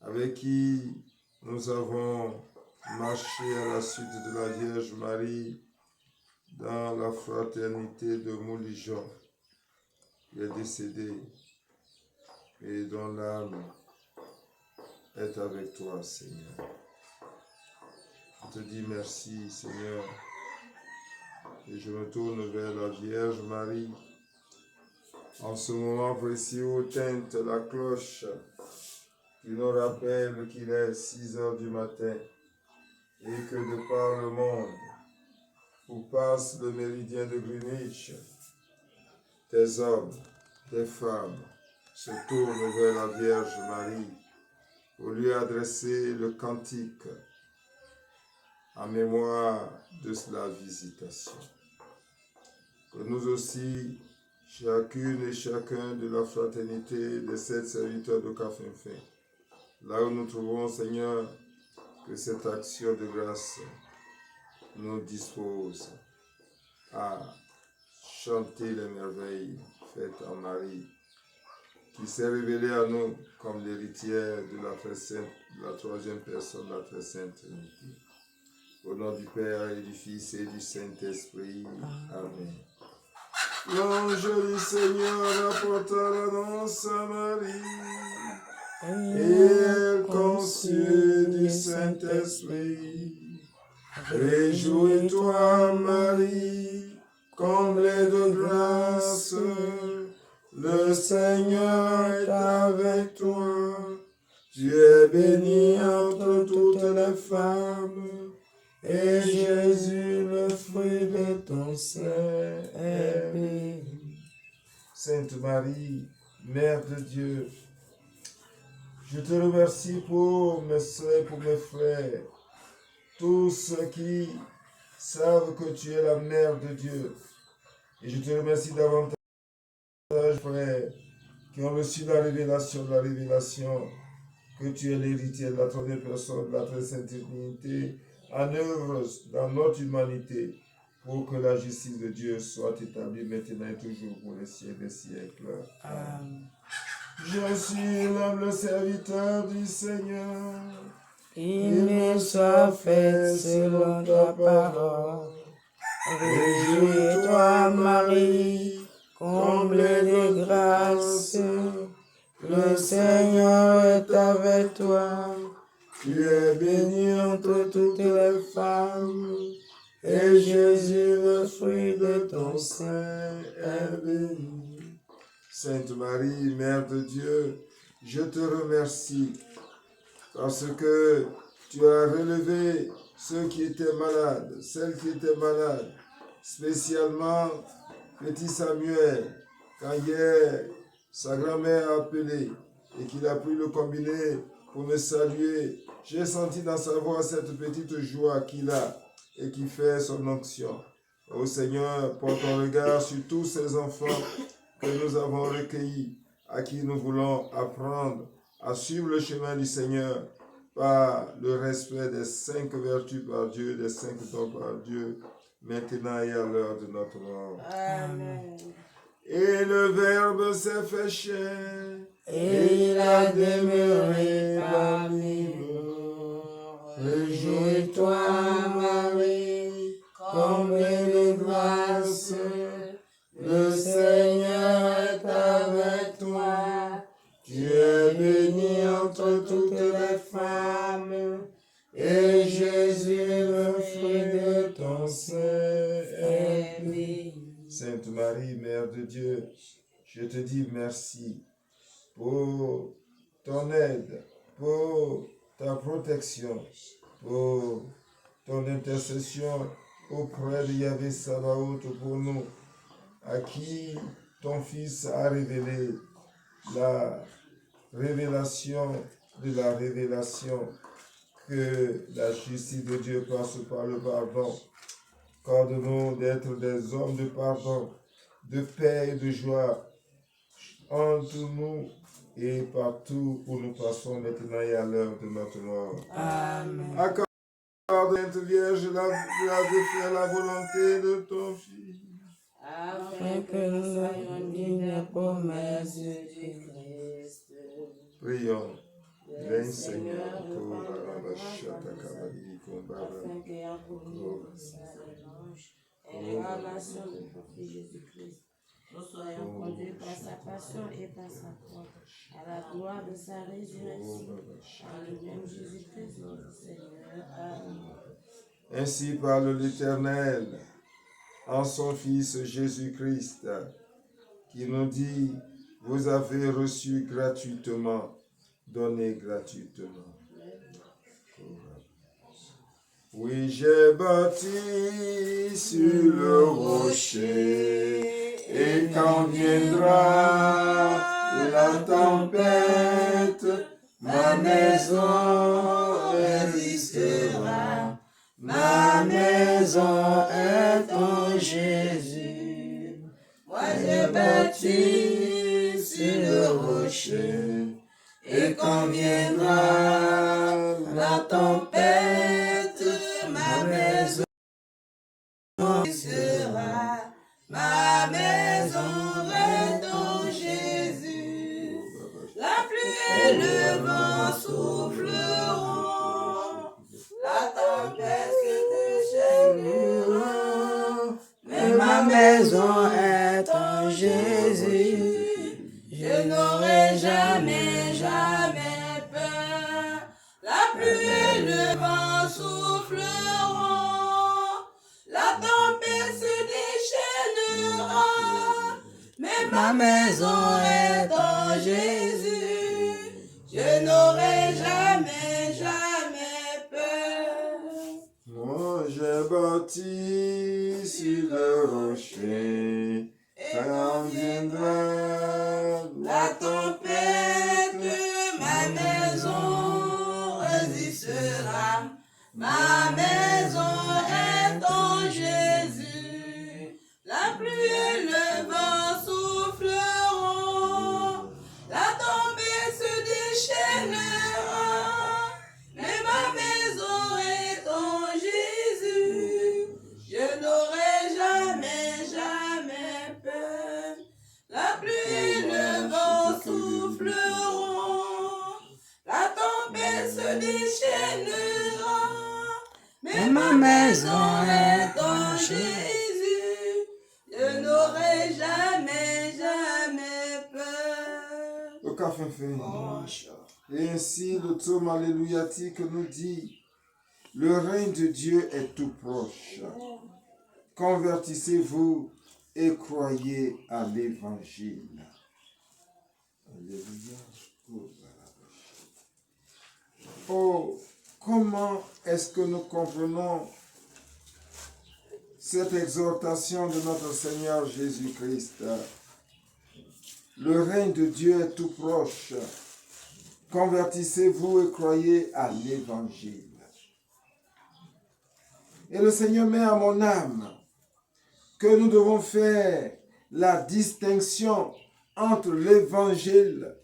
avec qui nous avons marché à la suite de la Vierge Marie dans la fraternité de Mouligeon, qui est décédé et dont l'âme est avec toi, Seigneur. Je te dis merci, Seigneur, et je me tourne vers la Vierge Marie. En ce moment précieux où tinte la cloche qui nous rappelle qu'il est 6 heures du matin et que de par le monde où passe le méridien de Greenwich, des hommes, des femmes se tournent vers la Vierge Marie pour lui adresser le cantique en mémoire de la visitation. Que nous aussi, chacune et chacun de la fraternité des 7 serviteurs de Cafenfin, là où nous trouvons, Seigneur, que cette action de grâce nous dispose à chanter les merveilles faites en Marie, qui s'est révélée à nous comme l'héritière de la très sainte, de la troisième personne de la très sainte Trinité. Au nom du Père et du Fils et du Saint-Esprit. Amen. L'ange du Seigneur apporta l'annonce à Marie, et elle conçut du Saint-Esprit. Réjouis-toi, Marie, comblée de grâce, le Seigneur est avec toi. Tu es bénie entre toutes les femmes, et Jésus, le fruit de ton sein, est béni. Sainte Marie, Mère de Dieu, je te remercie pour mes soeurs, pour mes frères, tous ceux qui savent que tu es la Mère de Dieu. Et je te remercie davantage, frères, qui ont reçu la révélation que tu es l'héritier de la troisième personne de la très sainte Trinité, en œuvre dans notre humanité, pour que la justice de Dieu soit établie maintenant et toujours pour les siècles des siècles. Amen. Je suis l'humble serviteur du Seigneur. Il me soit fait selon ta parole. Réjouis-toi, Marie, comblée de grâce, le Seigneur est avec toi. Tu es bénie entre toutes les femmes, et Jésus, le fruit de ton sein, est béni. Sainte Marie, Mère de Dieu, je te remercie parce que tu as relevé ceux qui étaient malades, celles qui étaient malades, spécialement petit Samuel, quand hier sa grand-mère a appelé et qu'il a pris le combiné pour me saluer. J'ai senti dans sa voix cette petite joie qu'il a et qui fait son onction. Ô Seigneur, porte ton regard sur tous ces enfants que nous avons recueillis, à qui nous voulons apprendre à suivre le chemin du Seigneur par le respect des 5 vertus par Dieu, des 5 dons par Dieu, maintenant et à l'heure de notre mort. Amen. Et le Verbe s'est fait chair, et il a demeuré parmi nous. Réjouis-toi, Marie, comblée de grâce, le Seigneur est avec toi. Tu es bénie entre toutes les femmes, et Jésus, le fruit de ton sein, est béni. Sainte Marie, Mère de Dieu, je te dis merci pour ton aide, pour ta protection, pour ton intercession auprès de Yahvé Sabaoth pour nous, à qui ton Fils a révélé la révélation de la révélation, que la justice de Dieu passe par le pardon. Accorde-nous d'être des hommes de pardon, de paix et de joie entre nous et partout où nous passons maintenant et à l'heure de notre mort. Amen. Accorde, Sainte Vierge, la grâce de faire la volonté de ton Fils, afin que nous soyons dignes des promesses du Christ. Prions. Le Seigneur répand le afin qu'ayant connu le louange et l'incarnation de ton Fils Jésus-Christ, nous soyons conduits par sa passion et par sa croix, à la gloire de sa résurrection, par le même Jésus-Christ notre Seigneur. Amen. Ainsi parle l'Éternel en son Fils Jésus-Christ, qui nous dit, vous avez reçu gratuitement, donnez gratuitement. Oui, j'ai bâti sur le rocher, et quand viendra la tempête, ma maison résistera. Ma maison est en Jésus. Moi j'ai bâti sur le rocher, et quand viendra la tempête, ma maison sera. Ma maison est en Jésus. La pluie et le vent souffleront, la tempête se déchaînera, mais ma maison est en Jésus. Je n'aurai jamais, jamais peur. La pluie et le vent souffleront, la tempête se déchaînera, mais ma maison est en Jésus. Je n'aurai jamais, jamais peur. Moi j'ai bâti sur le rocher, quand viendra la tempête, ma maison résistera. Ma maison est en Jésus. La pluie et le vent souffleront, la tempête se déchaînera, mais ma maison est en Jésus. Je n'aurai jamais, jamais peur. La pluie et le vent souffleront, la tempête se déchaînera, mais ma maison est en Jésus. Je n'aurai jamais, jamais peur. Le café fait. Et ainsi le psaume alléluiatique nous dit, le règne de Dieu est tout proche. Convertissez-vous et croyez à l'évangile. Alléluia. Oh, comment est-ce que nous comprenons cette exhortation de notre Seigneur Jésus-Christ? Le règne de Dieu est tout proche. Convertissez-vous et croyez à l'évangile. Et le Seigneur met à mon âme que nous devons faire la distinction entre l'évangile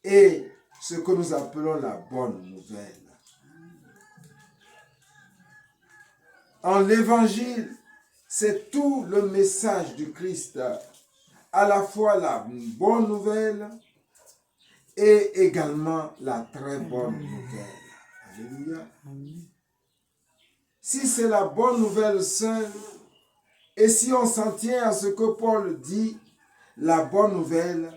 et ce que nous appelons la bonne nouvelle. En l'évangile, c'est tout le message du Christ, à la fois la bonne nouvelle et également la très bonne nouvelle. Alléluia. Si c'est la bonne nouvelle seule, et si on s'en tient à ce que Paul dit, la bonne nouvelle,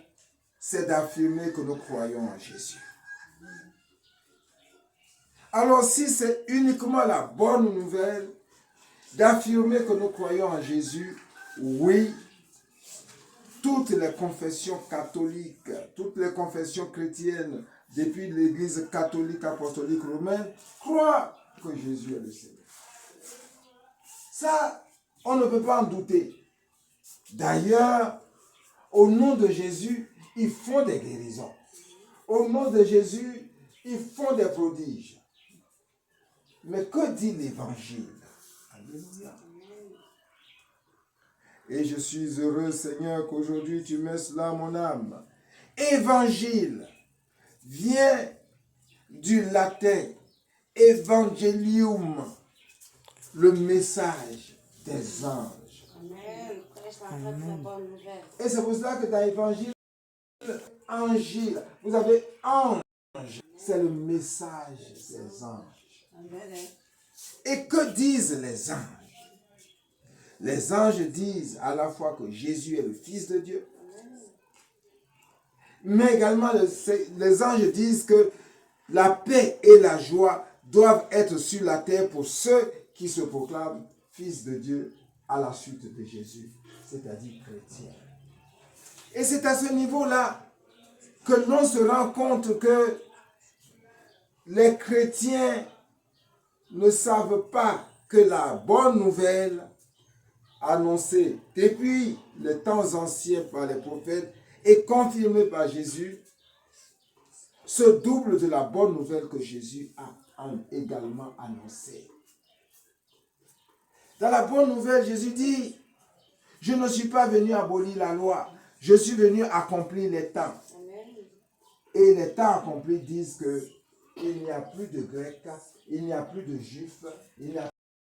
c'est d'affirmer que nous croyons en Jésus. Alors si c'est uniquement la bonne nouvelle, d'affirmer que nous croyons en Jésus, oui, toutes les confessions catholiques, toutes les confessions chrétiennes, depuis l'Église catholique apostolique romaine, croient que Jésus est le Seigneur. Ça, on ne peut pas en douter. D'ailleurs, au nom de Jésus, ils font des guérisons. Au nom de Jésus, ils font des prodiges. Mais que dit l'Évangile? Alléluia. Et je suis heureux, Seigneur, qu'aujourd'hui tu mets cela à mon âme. Évangile vient du latin evangelium, le message des anges. Amen. Et c'est pour cela que dans l'évangile, angile, vous avez ange. C'est le message des anges. Amen. Et que disent les anges? Les anges disent à la fois que Jésus est le Fils de Dieu, mais également les anges disent que la paix et la joie doivent être sur la terre pour ceux qui se proclament Fils de Dieu à la suite de Jésus, c'est-à-dire chrétiens. Et c'est à ce niveau-là que l'on se rend compte que les chrétiens ne savent pas que la bonne nouvelle annoncée depuis les temps anciens par les prophètes et confirmée par Jésus se double de la bonne nouvelle que Jésus a également annoncée. Dans la bonne nouvelle, Jésus dit, je ne suis pas venu abolir la loi, je suis venu accomplir les temps. Et les temps accomplis disent que il n'y a plus de Grecs, il n'y a plus de Juifs, il n'y a